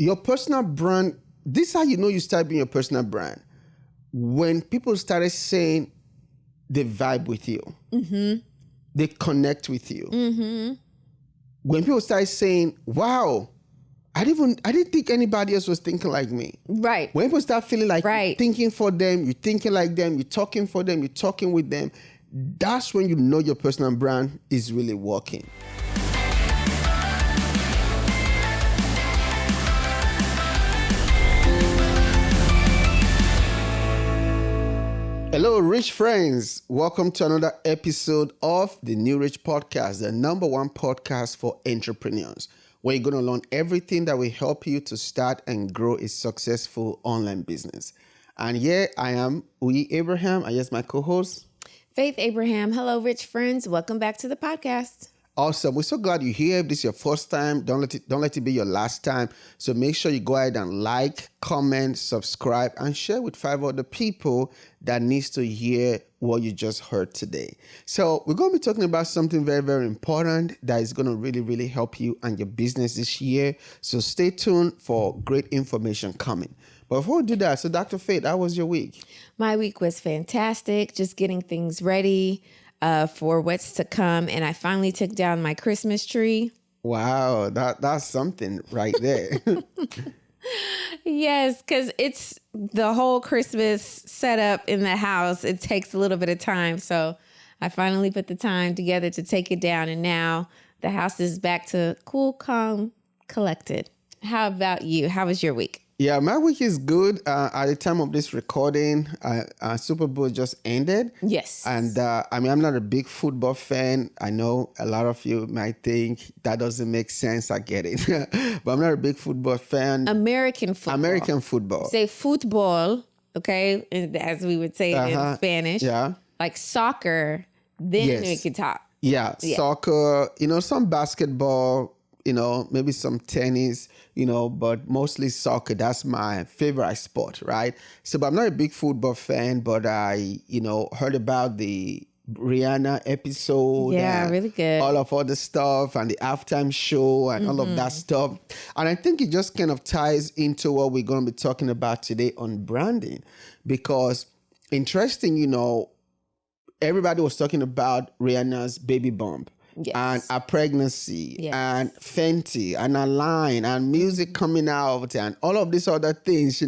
your personal brand, this is how you know you start being your personal brand. When people started saying they vibe with you, they connect with you. When people started saying, wow, I didn't think anybody else was thinking like me. Right. When people start feeling like you're thinking for them, you're thinking like them, you're talking for them, you're talking with them, that's when you know your personal brand is really working. Hello, rich friends. Welcome to another episode of the New Rich Podcast, the number one podcast for entrepreneurs, where you're going to learn everything that will help you to start and grow a successful online business. And here I am, Uyi Abraham, and yes, my co-host, Faith Abraham. Hello, rich friends. Welcome back to the podcast. Awesome. We're so glad you're here. If this is your first time, don't let it be your last time. So make sure you go ahead and like, comment, subscribe, and share with 5 other people that needs to hear what you just heard today. So we're going to be talking about something very, very important that is going to really, really help you and your business this year. So stay tuned for great information coming. But before we do that, so Dr. Faith, how was your week? My week was fantastic. Just getting things ready for what's to come. And I finally took down my Christmas tree. Wow, that's something right there. Yes, because it's the whole Christmas setup in the house. It takes a little bit of time. So I finally put the time together to take it down. And now the house is back to cool, calm, collected. How about you? How was your week? Yeah, my week is good. At the time of this recording, Super Bowl just ended. Yes. And I'm not a big football fan. I know a lot of you might think that doesn't make sense. I get it. But I'm not a big football fan. American football. Say football, okay, as we would say it in Spanish. Yeah. Like soccer, then we can talk. Yeah, soccer, some basketball, maybe some tennis, but mostly soccer. That's my favorite sport, right? So, but I'm not a big football fan, but I, heard about the Rihanna episode. Yeah, really good. All the stuff and the halftime show and all of that stuff. And I think it just kind of ties into what we're going to be talking about today on branding, because interesting, everybody was talking about Rihanna's baby bump. Yes. And a pregnancy and Fenty and a line and music coming out and all of these other things,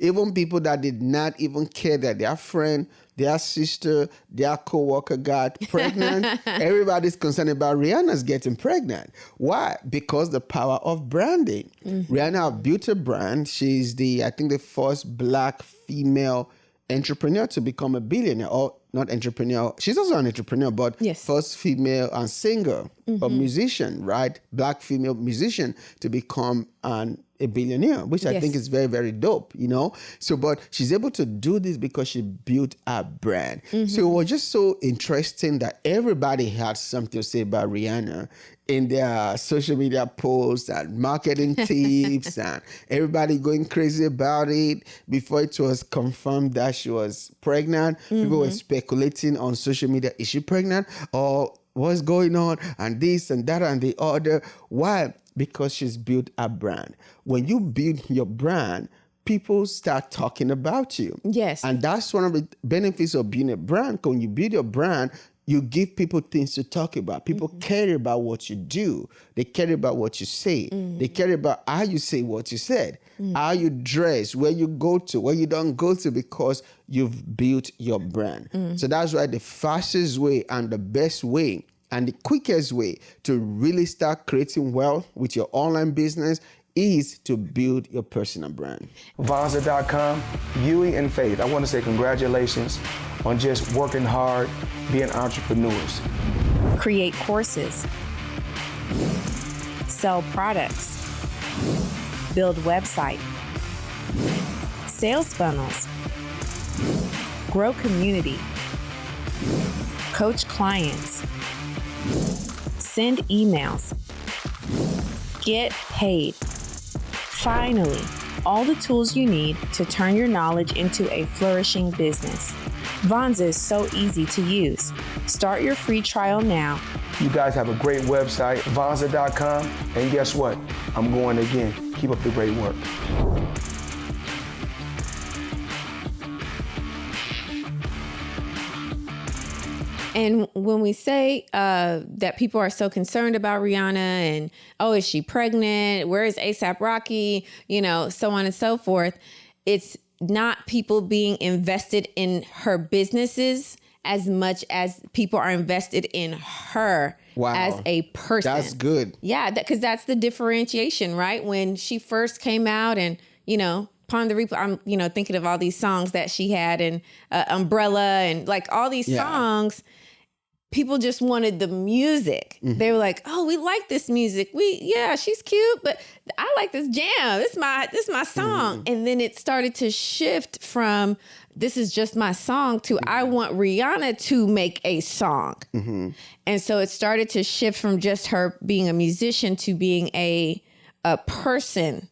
even people that did not even care that their friend, their sister, their co-worker got pregnant. Everybody's concerned about Rihanna's getting pregnant. Why? Because the power of branding. Rihanna built a brand. She's the first Black female entrepreneur to become a billionaire, or not entrepreneur. She's also an entrepreneur, but first female and singer or musician, right? Black female musician to become a billionaire, which I think is very, very dope, So, but she's able to do this because she built a brand. So it was just so interesting that everybody had something to say about Rihanna in their social media posts and marketing tips and everybody going crazy about it. Before it was confirmed that she was pregnant, people were speculating on social media, is she pregnant or what's going on and this and that and the other. Why? Because she's built a brand. When you build your brand, people start talking about you. Yes. And that's one of the benefits of being a brand. When you build your brand, you give people things to talk about. People care about what you do. They care about what you say. They care about how you say what you said, how you dress, where you go to, where you don't go to, because you've built your brand. So that's why the fastest way and the best way and the quickest way to really start creating wealth with your online business is to build your personal brand. Vonza.com, Uyi and Faith, I want to say congratulations on just working hard, being entrepreneurs. Create courses, sell products, build website, sales funnels, grow community, coach clients, send emails, get paid. Finally, all the tools you need to turn your knowledge into a flourishing business. Vonza is so easy to use. Start your free trial now. You guys have a great website, Vonza.com, and guess what? I'm going again. Keep up the great work. And when we say that people are so concerned about Rihanna and, oh, is she pregnant? Where is A$AP Rocky? You know, so on and so forth. It's not people being invested in her businesses as much as people are invested in her as a person. That's good. Yeah, because that's the differentiation, right? When she first came out and, you know, Upon the Replay, I'm, you know, thinking of all these songs that she had and Umbrella and like all these songs. People just wanted the music. Mm-hmm. They were like, "Oh, we like this music. She's cute, but I like this jam. This is my song." Mm-hmm. And then it started to shift from this is just my song to I want Rihanna to make a song. Mm-hmm. And so it started to shift from just her being a musician to being a person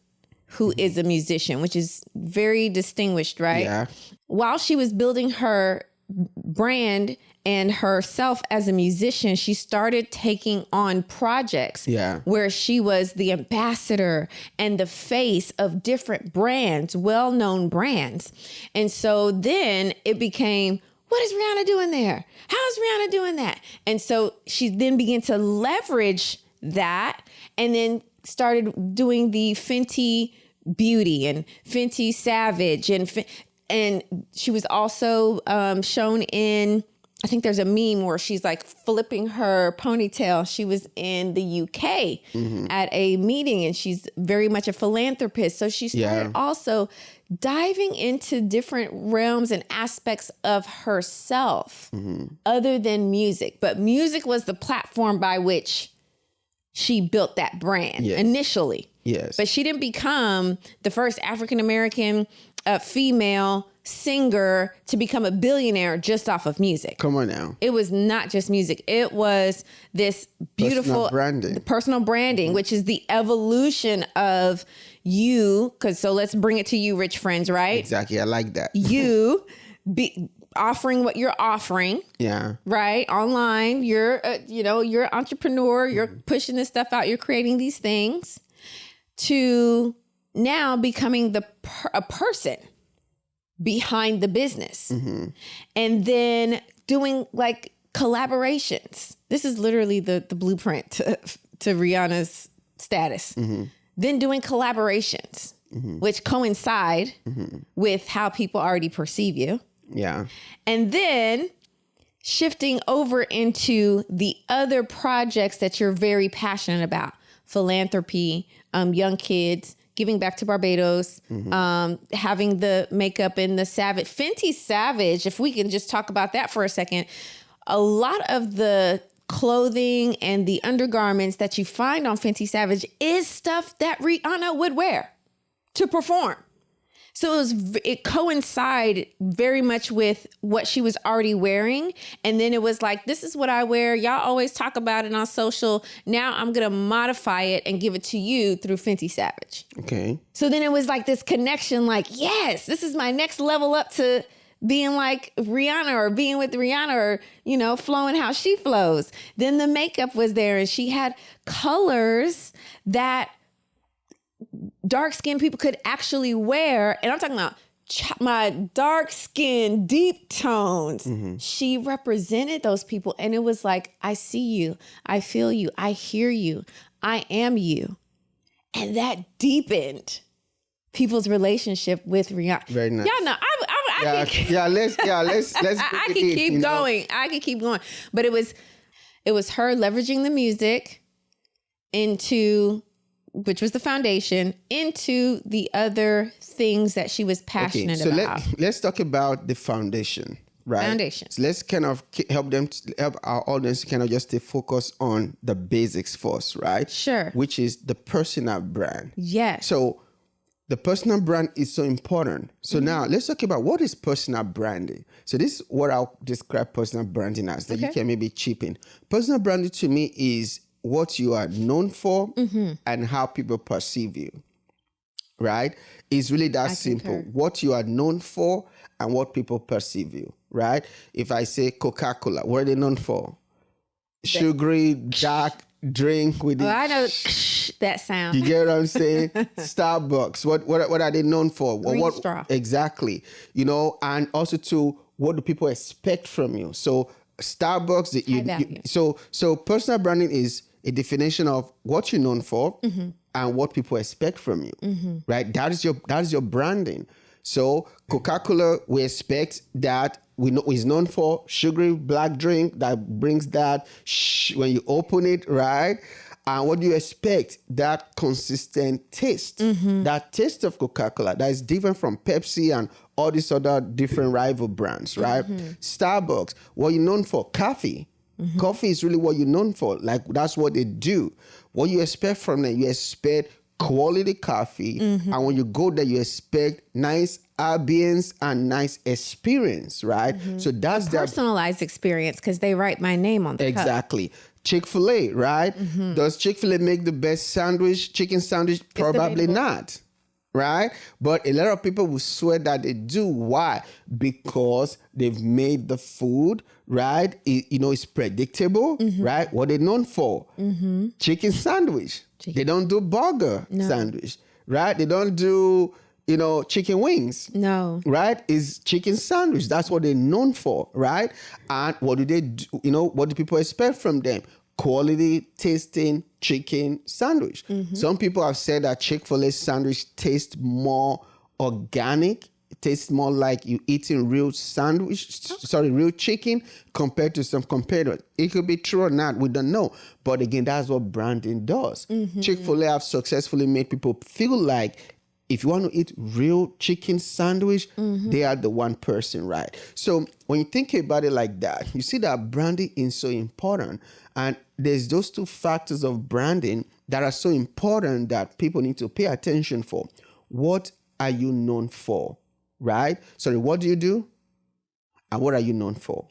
who is a musician, which is very distinguished, right? Yeah. While she was building her brand and herself as a musician, she started taking on projects where she was the ambassador and the face of different brands, well-known brands. And so then it became, what is Rihanna doing there? How is Rihanna doing that? And so she then began to leverage that and then started doing the Fenty Beauty and Fenty Savage. And she was also shown in, I think there's a meme where she's like flipping her ponytail. She was in the UK at a meeting and she's very much a philanthropist. So she started also diving into different realms and aspects of herself other than music. But music was the platform by which she built that brand initially. Yes. But she didn't become the first African-American female singer to become a billionaire just off of music. Come on now. It was not just music. It was this beautiful personal branding, which is the evolution of you. So let's bring it to you, Rich Friends, right? Exactly. I like that. You be offering what you're offering. Yeah. Right. Online. You're, you're an entrepreneur. You're pushing this stuff out. You're creating these things to now becoming a person behind the business. And then doing like collaborations. This is literally the blueprint to Rihanna's status. Then doing collaborations, which coincide with how people already perceive you. Yeah. And then shifting over into the other projects that you're very passionate about. Philanthropy, young kids, giving back to Barbados, having the makeup and the Savage. Fenty Savage, if we can just talk about that for a second, a lot of the clothing and the undergarments that you find on Fenty Savage is stuff that Rihanna would wear to perform. So it coincided very much with what she was already wearing. And then it was like, this is what I wear. Y'all always talk about it on social. Now I'm going to modify it and give it to you through Fenty Savage. Okay. So then it was like this connection, like, yes, this is my next level up to being like Rihanna or being with Rihanna or, flowing how she flows. Then the makeup was there and she had colors that dark-skinned people could actually wear. And I'm talking about my dark-skinned, deep tones. She represented those people. And it was like, I see you. I feel you. I hear you. I am you. And that deepened people's relationship with Rihanna. Very nice. Y'all know, let's I can keep going. I can keep going. But it was her leveraging the music into, which was the foundation, into the other things that she was passionate about. So let's talk about the foundation, right? Foundation. So let's kind of help our audience to kind of just stay focused on the basics first, right? Sure. Which is the personal brand. Yes. So the personal brand is so important. So now let's talk about what is personal branding. So this is what I'll describe personal branding as, that you can maybe chip in. Personal branding to me is what you are known for and how people perceive you, right? It's really that simple. What you are known for and what people perceive you, right? If I say Coca-Cola, what are they known for? Sugary, dark, drink with the I know that sound. You get what I'm saying? Starbucks. What are they known for? Green straw. Exactly. You know, and also to what do people expect from you? So Starbucks. So personal branding is a definition of what you're known for and what people expect from you. Right? That is your branding. So Coca-Cola, we expect that we know is known for sugary black drink that brings that when you open it, right? And what do you expect? That consistent taste, that taste of Coca-Cola that is different from Pepsi and all these other different rival brands, right? Starbucks, what you're known for, coffee. Coffee is really what you're known for. Like that's what they do. What you expect from them, you expect quality coffee, and when you go there, you expect nice ambience and nice experience, right? So that's their personalized experience because they write my name on the cup. Exactly. Chick-fil-A, right? Does Chick-fil-A make the best chicken sandwich? Probably not, right? But a lot of people will swear that they do. Why? Because they've made the food, right? It's predictable, right? What they're known for, chicken sandwich. They don't do burger sandwich, right? They don't do, chicken wings. No. Right? Is chicken sandwich. That's what they're known for, right? And what do they do? What do people expect from them? Quality tasting chicken sandwich. Some people have said that Chick-fil-A sandwich tastes more organic. It tastes more like you eating real chicken compared to some competitors. It could be true or not. We don't know. But again, that's what branding does. Chick-fil-A have successfully made people feel like if you want to eat real chicken sandwich, they are the one person, right? So when you think about it like that, you see that branding is so important. And there's those two factors of branding that are so important that people need to pay attention for. What are you known for, right? Sorry, what do you do? And what are you known for?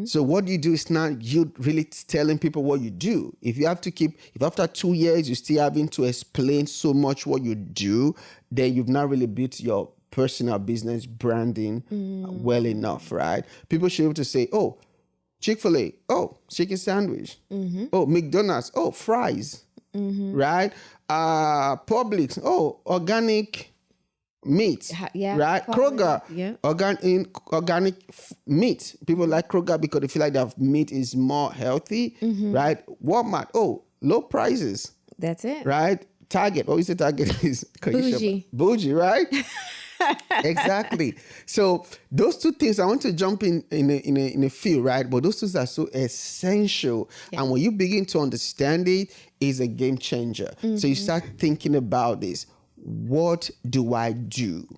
So what you do is not you really telling people what you do. If after 2 years, you're still having to explain so much what you do, then you've not really built your personal business branding well enough, right? People should be able to say, oh, Chick-fil-A, oh, chicken sandwich. Oh, McDonald's, oh, fries, right? Publix, oh, organic meat, right? Kroger, organic meat. People like Kroger because they feel like their meat is more healthy, right? Walmart, oh, low prices. That's it. Right? Target, what we say Target is bougie, right? Exactly. So those two things, I want to jump in a few, right? But those things are so essential. Yeah. And when you begin to understand it, it's a game changer. So you start thinking about this. What do I do?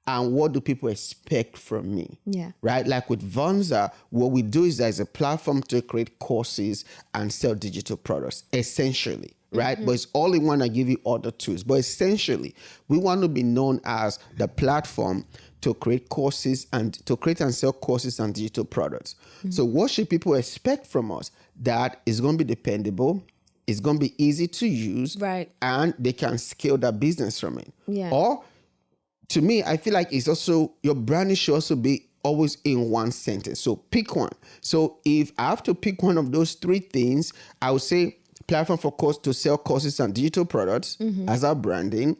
And what do people expect from me? Yeah. Right? Like with Vonza, what we do is there's a platform to create courses and sell digital products, essentially. Right? But it's all in one. I give you other tools. But essentially, we want to be known as the platform to create courses and to create and sell courses and digital products. So what should people expect from us? That is going to be dependable. It's going to be easy to use. Right. And they can scale their business from it. Yeah. Or to me, I feel like it's also, your branding should also be always in one sentence. So pick one. So if I have to pick one of those three things, I would say platform for course to sell courses and digital products as our branding.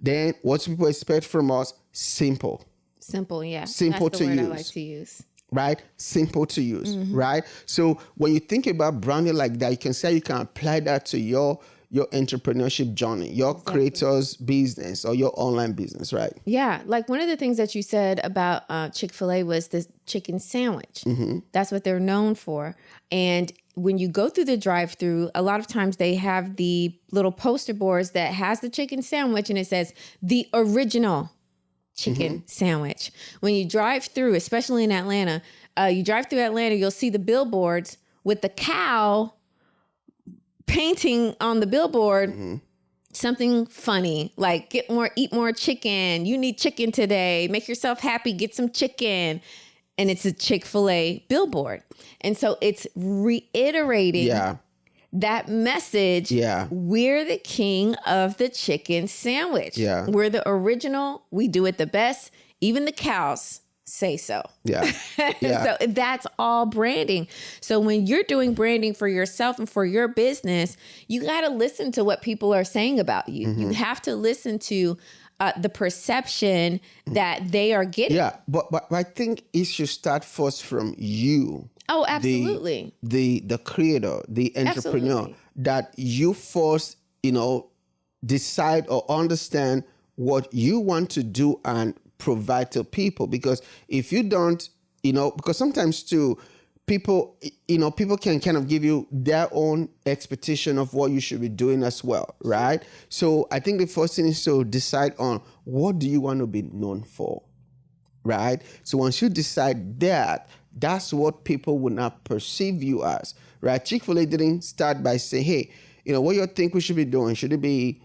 Then what do people expect from us? Simple. Simple, yeah. Simple That's the to word use. I like to use. Right? Simple to use, right? So when you think about branding like that, you can say you can apply that to your entrepreneurship journey, your creator's business or your online business, right? Yeah. Like one of the things that you said about Chick-fil-A was the chicken sandwich. That's what they're known for. And when you go through the drive-through, a lot of times they have the little poster boards that has the chicken sandwich and it says the original chicken sandwich. When you drive through, especially in Atlanta, you'll see the billboards with the cow painting on the billboard something funny, like eat more chicken. You need chicken today. Make yourself happy. Get some chicken. And it's a Chick-fil-A billboard. And so it's reiterating that message. Yeah. We're the king of the chicken sandwich. Yeah. We're the original. We do it the best. Even the cows say so. Yeah. Yeah. So that's all branding. So when you're doing branding for yourself and for your business, you got to listen to what people are saying about you. You have to listen to the perception that they are getting. Yeah, but I think it should start first from you. Oh, absolutely. The creator, the entrepreneur, Absolutely. that you first, decide or understand what you want to do and provide to people. Because if you don't, because sometimes too, people can kind of give you their own expectation of what you should be doing as well, right? So I think the first thing is to decide on what do you want to be known for, right? So once you decide that, that's what people will not perceive you as, right? Chick-fil-A didn't start by saying, hey, what you think we should be doing? Should it be,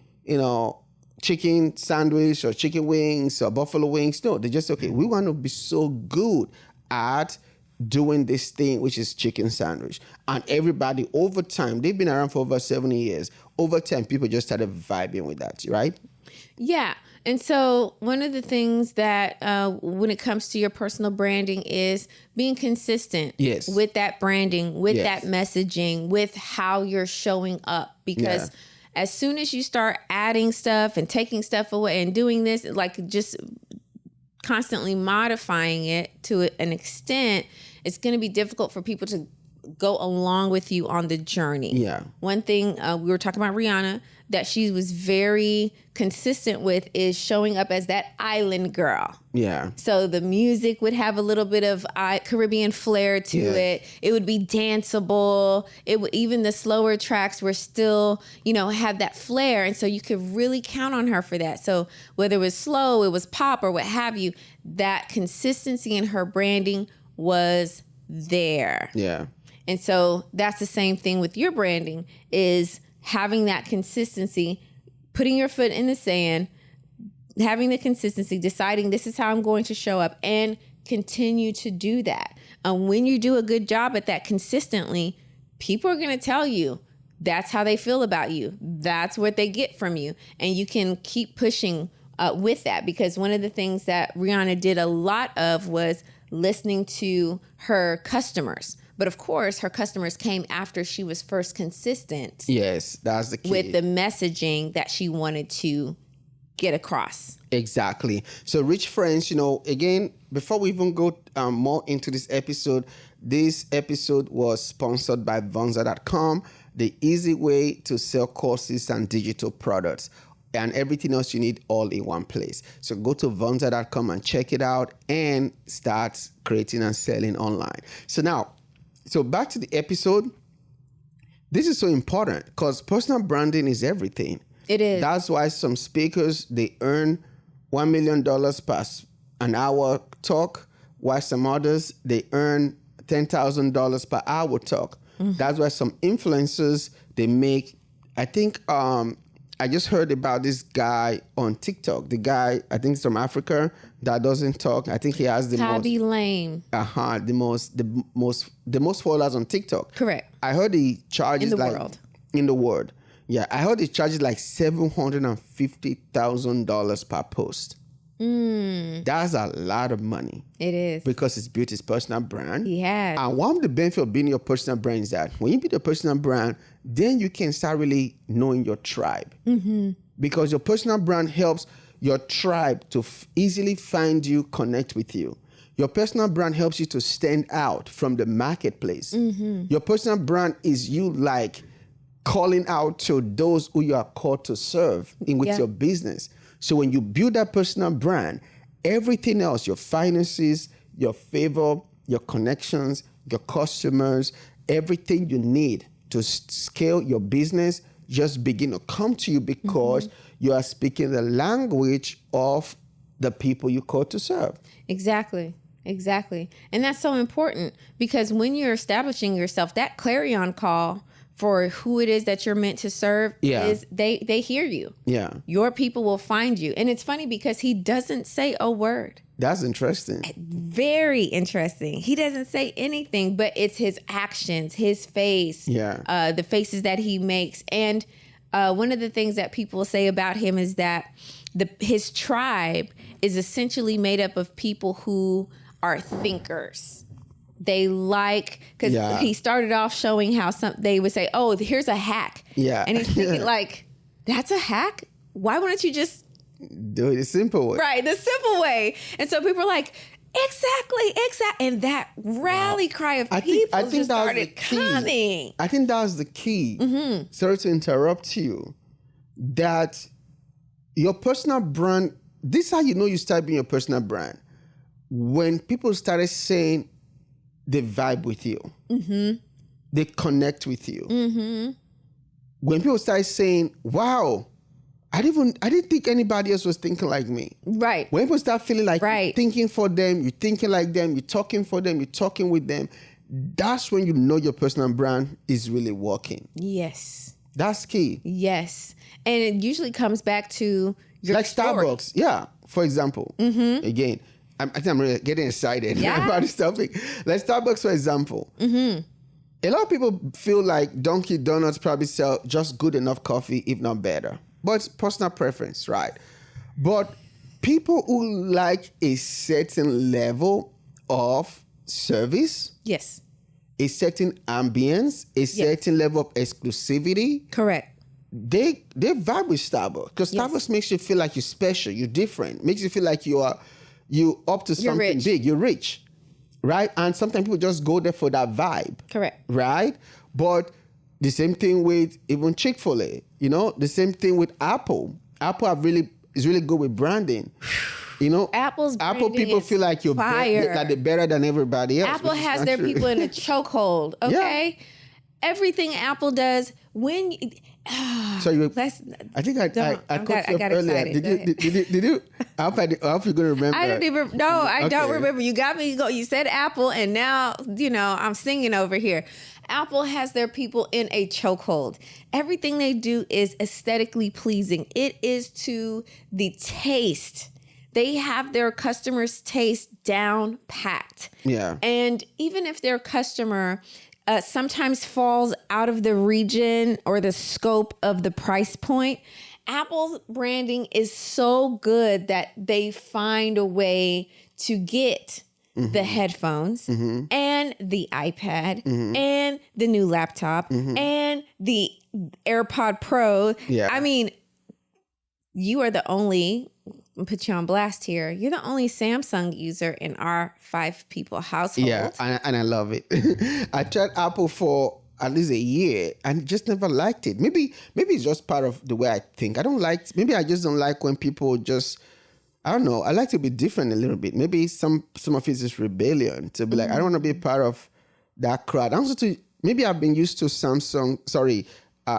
chicken sandwich or chicken wings or buffalo wings? No, they just, okay, we want to be so good at doing this thing, which is chicken sandwich. And everybody over time, they've been around for over 70 years. Over time, people just started vibing with that, right? Yeah. And so one of the things that when it comes to your personal branding is being consistent with that branding, with that messaging, with how you're showing up. Because as soon as you start adding stuff and taking stuff away and doing this, like just constantly modifying it to an extent, it's going to be difficult for people to go along with you on the journey. Yeah. One thing we were talking about Rihanna that she was very consistent with is showing up as that island girl. Yeah. So the music would have a little bit of Caribbean flair to it. It would be danceable. Even the slower tracks were still, have that flair. And so you could really count on her for that. So whether it was slow, it was pop or what have you, that consistency in her branding was there. Yeah. And so that's the same thing with your branding, is having that consistency, putting your foot in the sand, having the consistency, deciding this is how I'm going to show up, and continue to do that. And when you do a good job at that consistently, people are going to tell you that's how they feel about you. That's what they get from you. And you can keep pushing with that, because one of the things that Rihanna did a lot of was listening to her customers. But of course, her customers came after she was first consistent. Yes, that's the key. With the messaging that she wanted to get across. Exactly. So, rich friends, again, before we even go more into this episode was sponsored by Vonza.com, the easy way to sell courses and digital products, and everything else you need all in one place. So go to Vonza.com and check it out and start creating and selling online. So back to the episode. This is so important because personal branding is everything. It is. That's why some speakers, they earn $1 million per an hour talk, while some others, they earn $10,000 per hour talk. Mm-hmm. That's why some influencers, they make, I think, I just heard about this guy on TikTok. The guy, I think, is from Africa that doesn't talk. I think he has the Tabby Lame. the most followers on TikTok. Correct. I heard he charges in the world. Yeah, I heard he charges like $750,000 per post. That's a lot of money. It is. Because it's built his personal brand. He has. And one of the benefits of being your personal brand is that when you build your personal brand, then you can start really knowing your tribe. Mm-hmm. Because your personal brand helps your tribe to easily find you, connect with you. Your personal brand helps you to stand out from the marketplace. Mm-hmm. Your personal brand is you like calling out to those who you are called to serve with your business. So when you build that personal brand, everything else, your finances, your favor, your connections, your customers, everything you need to scale your business just begin to come to you because you are speaking the language of the people you call to serve. Exactly. And that's so important because when you're establishing yourself, that clarion call for who it is that you're meant to serve is they hear you. Yeah. Your people will find you. And it's funny because he doesn't say a word. That's interesting. Very interesting. He doesn't say anything, but it's his actions, his face, the faces that he makes. And one of the things that people say about him is that his tribe is essentially made up of people who are thinkers. They like, because Yeah. he started off showing how they would say, oh, here's a hack. Yeah. And he's thinking like, that's a hack? Why wouldn't you just, Do it the simple way. right, the simple way? And so people are like, exactly. And that rally cry of people just that was started the key. coming. I think that was the key. Sorry to interrupt you. That your personal brand, this is how you know you start being your personal brand. When people started saying they vibe with you, they connect with you. When people started saying, wow, I didn't think anybody else was thinking like me. Right. When people start feeling like Right. you're thinking for them, you're thinking like them, you're talking for them, you're talking with them, that's when you know your personal brand is really working. Yes. That's key. Yes. And it usually comes back to your Like story. Starbucks, yeah. For example, again, I think I'm really getting excited Yeah. about this topic. Like Starbucks, for example. A lot of people feel like Dunkin' Donuts probably sell just good enough coffee, if not better. But it's personal preference, right? But people who like a certain level of service, Yes. a certain ambience, a certain level of exclusivity, Correct. they vibe with Starbucks because Starbucks makes you feel like you're special, you're different, makes you feel like you up to something rich. big, you're rich, right? And sometimes people just go there for that vibe, Correct. right? But the same thing with even Chick-fil-A, the same thing with Apple. Apple is really good with branding. Apple's Apple branding people is feel like fire. that they're better than everybody else. Apple which is has not their true. people in a chokehold. Okay. Everything Apple does when So I think I I cut you got off earlier. excited. Did you? I hope you're gonna remember. I don't even no, I don't Okay. remember. You got me. You said Apple, and now I'm singing over here. Apple has their people in a chokehold. Everything they do is aesthetically pleasing. It is to the taste. They have their customers' taste down packed. Yeah. And even if their customer sometimes falls out of the region or the scope of the price point, Apple's branding is so good that they find a way to get the headphones and the iPad and the new laptop and the AirPod Pro. Yeah. I mean, you are the only, I'll put you on blast here, you're the only Samsung user in our 5-people household. Yeah, and I love it. I tried Apple for at least a year and just never liked it. Maybe it's just part of the way I think. Maybe I just don't like when people just, I don't know. I like to be different a little bit. Maybe some of it is rebellion to be like, I don't want to be a part of that crowd. Maybe I've been used to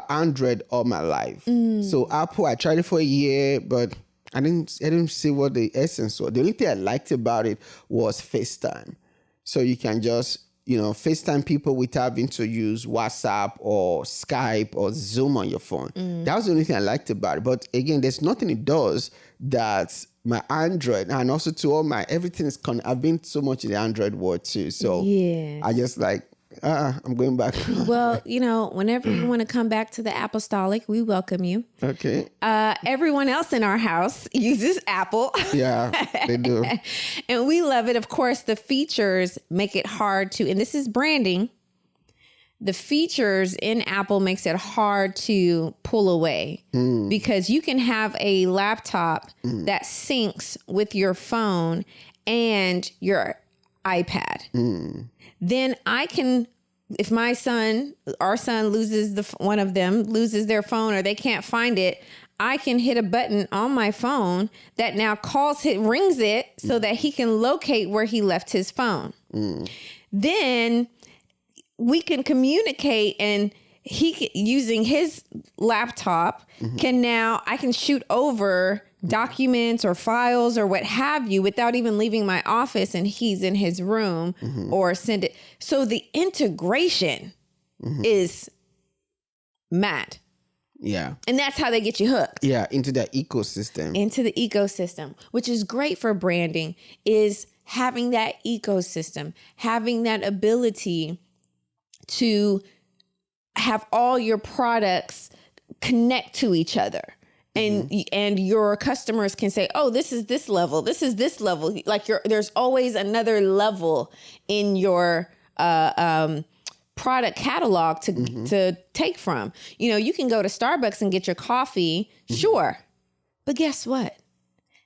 Android all my life. So Apple, I tried it for a year, but I didn't see what the essence was. The only thing I liked about it was FaceTime. So you can just, FaceTime people without having to use WhatsApp or Skype or Zoom on your phone. That was the only thing I liked about it. But again, there's nothing it does that my Android, and also to all my, everything is, I've been so much in the Android world too. So Yeah. I just like, I'm going back. Well, whenever you want to come back to the Apostolic, we welcome you. Okay. Everyone else in our house uses Apple. Yeah, they do. And we love it. Of course, the features make it hard to, and this is branding. The features in Apple makes it hard to pull away because you can have a laptop that syncs with your phone and your iPad. Then I can, if our son loses one of them loses their phone or they can't find it, I can hit a button on my phone that now rings it so that he can locate where he left his phone. Then we can communicate, and using his laptop I can shoot over documents or files or what have you without even leaving my office, and he's in his room, or send it. So the integration is mad. Yeah. And that's how they get you hooked. Yeah, into that ecosystem. Into the ecosystem, which is great for branding, is having that ecosystem, having that ability to have all your products connect to each other. and your customers can say, oh, this is this level. This is this level. Like there's always another level in your product catalog to take from. You know, you can go to Starbucks and get your coffee, sure. But guess what?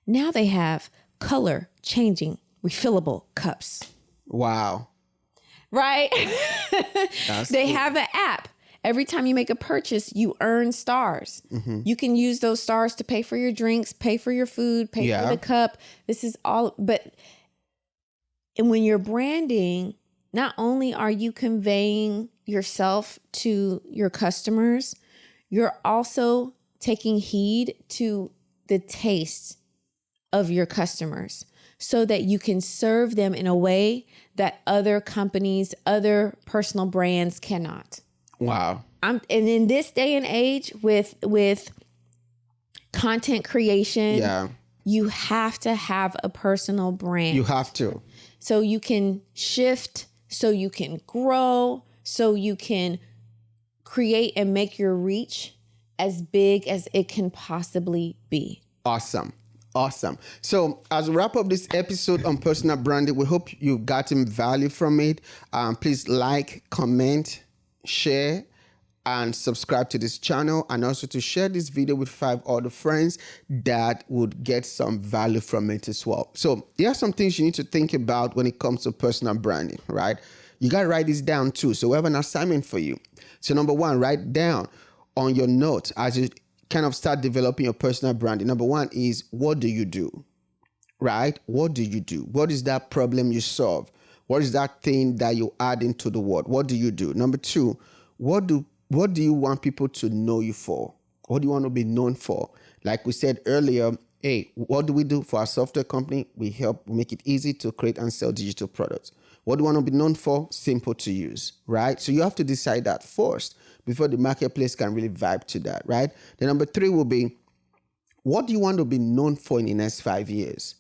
Now they have color changing refillable cups. Wow. Right? They cool. have an app. Every time you make a purchase, you earn stars. You can use those stars to pay for your drinks, pay for your food, pay for the cup. This is all, and when you're branding, not only are you conveying yourself to your customers, you're also taking heed to the taste of your customers so that you can serve them in a way that other companies, other personal brands cannot. Wow. And in this day and age with content creation, you have to have a personal brand. You have to. So you can shift, so you can grow, so you can create and make your reach as big as it can possibly be. Awesome. So as we wrap up this episode on personal branding, we hope you've gotten value from it. Please like, comment, share, and subscribe to this channel, and also to share this video with 5 other friends that would get some value from it as well. So there are some things you need to think about when it comes to personal branding, right? You got to write this down too. So we have an assignment for you. So number 1, write down on your notes as you kind of start developing your personal branding. Number 1 is, what do you do? Right? What do you do? What is that problem you solve? What is that thing that you add into the world? What do you do? Number 2, what do you want people to know you for? What do you want to be known for? Like we said earlier, hey, what do we do for our software company? We help make it easy to create and sell digital products. What do you want to be known for? Simple to use, right? So you have to decide that first before the marketplace can really vibe to that, right? The number 3 will be, what do you want to be known for in the next 5 years?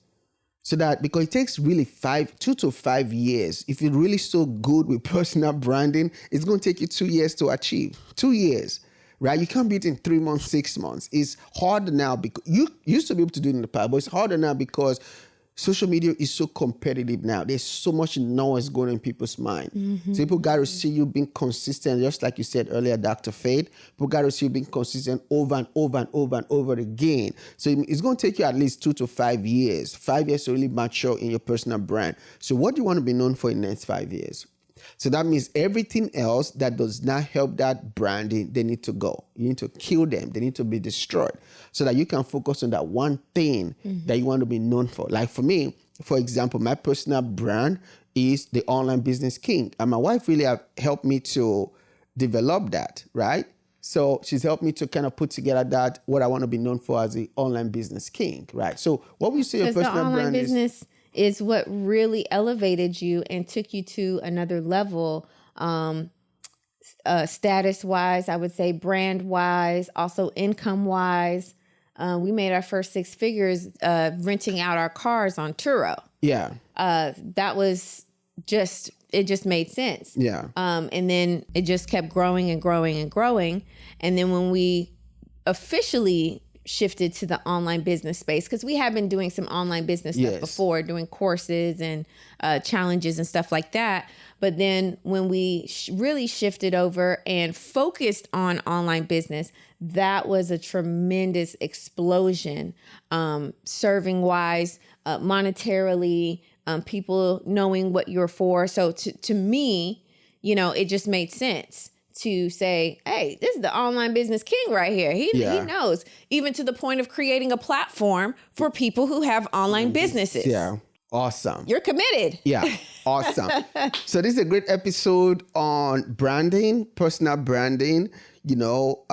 So that, because it takes really 2 to 5 years. If you're really so good with personal branding, it's going to take you 2 years to achieve. 2 years, right? You can't be it in 3 months, 6 months. It's harder now because you used to be able to do it in the past, but it's harder now because social media is so competitive now. There's so much noise going on in people's mind. So people got to see you being consistent, just like you said earlier, Dr. Faith. People got to see you being consistent over and over and over and over again. So it's going to take you at least 2 to 5 years. 5 years to really mature in your personal brand. So what do you want to be known for in the next 5 years? So that means everything else that does not help that branding, they need to go. You need to kill them. They need to be destroyed so that you can focus on that one thing that you want to be known for. Like for me, for example, my personal brand is the Online Business King. And my wife really have helped me to develop that, right? So she's helped me to kind of put together that what I want to be known for as the Online Business King, right? So what would you say your personal brand is what really elevated you and took you to another level, status-wise, I would say, brand-wise, also income-wise. We made our first 6 figures renting out our cars on Turo. Yeah. That was it just made sense. Yeah. And then it just kept growing and growing and growing. And then when we officially shifted to the online business space, because we have been doing some online business stuff before, doing courses and challenges and stuff like that. But then when we really shifted over and focused on online business, that was a tremendous explosion, serving wise, monetarily, people knowing what you're for. So to me, you know, it just made sense to say, hey, this is the Online Business King right here. He knows, even to the point of creating a platform for people who have online businesses. Yeah. Awesome. You're committed. Yeah. Awesome. So this is a great episode on branding, personal branding, you know,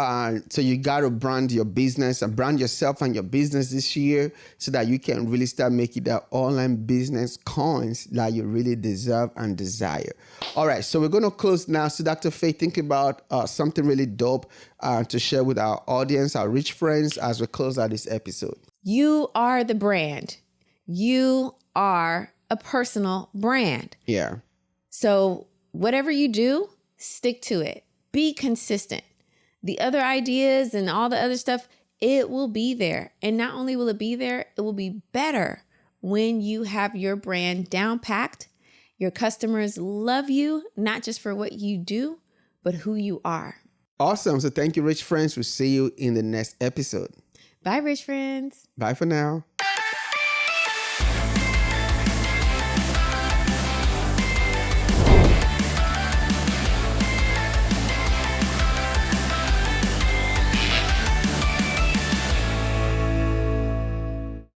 so you got to brand your business and brand yourself and your business this year so that you can really start making that online business coins that you really deserve and desire. All right. So we're going to close now. So Dr. Faith, think about something really dope to share with our audience, our rich friends, as we close out this episode. You are the brand. You are a personal brand. Yeah. So whatever you do, stick to it. Be consistent. The other ideas and all the other stuff, it will be there. And not only will it be there, it will be better when you have your brand down packed. Your customers love you, not just for what you do, but who you are. Awesome. So thank you, Rich Friends. We'll see you in the next episode. Bye, Rich Friends. Bye for now.